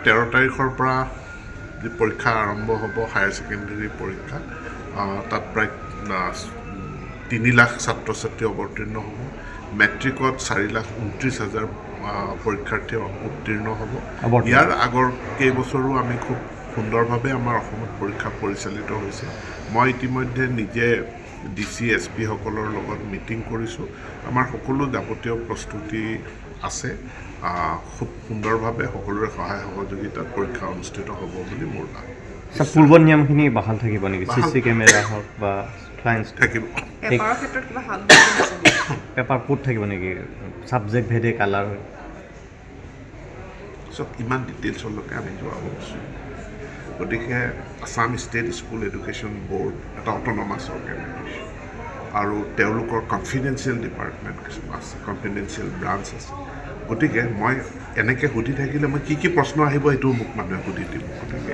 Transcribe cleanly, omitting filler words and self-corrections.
13 তাৰিখৰ পৰা যি পৰীক্ষা আৰম্ভ হ'ব হায়াৰ ছেকেণ্ডেৰী পৰীক্ষা তাত প্ৰায় 3 লাখ ছাত্ৰ ছাত্ৰী অৱতীৰ্ণ হ'ব মেট্ৰিকত 4,29,000 পৰীক্ষাৰ্থী উত্তীৰ্ণ হ'ব ইয়াৰ আগৰ কেইবছৰো আমি খুব সুন্দৰভাৱে আমাৰ অসমত পৰীক্ষা পৰিচালিত হৈছে মই ইতিমধ্যে নিজে DC SP সকলৰ লগত মিটিং কৰিছোঁ আমাৰ সকলো যাৱতীয় প্ৰস্তুতি আছে খুব সুন্দৰভাৱে সকলোৰে সহায় সহযোগিতাত পৰীক্ষা অনুষ্ঠিত হ'ব বুলি মোৰ ভাৱ পূৰ্ব নিয়মখিনি বাহাল থাকিব নেকি CC কেমেৰা হওক বা ফ্লাইন্স থাকিব পেপাৰৰ ক্ষেত্ৰত কিবা হাল পেপাৰ কোড থাকিব নেকি ছাবজেক্ট ভেদে কালাৰ চব ইমান ডিটেইলছলৈকে আমি যোৱা উচিত গতিকে Assam state school education board এটা অট'নমাছ অৰ্গেনাইজেশ্যন আৰু তেওঁলোকৰ কনফিডেন্সিয়েল ডিপাৰ্টমেণ্ট কিছুমান আছে কনফিডেন্সিয়েল ব্ৰাঞ্চ আছে গতিকে মই এনেকৈ সুধি থাকিলে মই কি প্ৰশ্ন আহিব সেইটো মোক মানুহে সুধি দিব গতিকে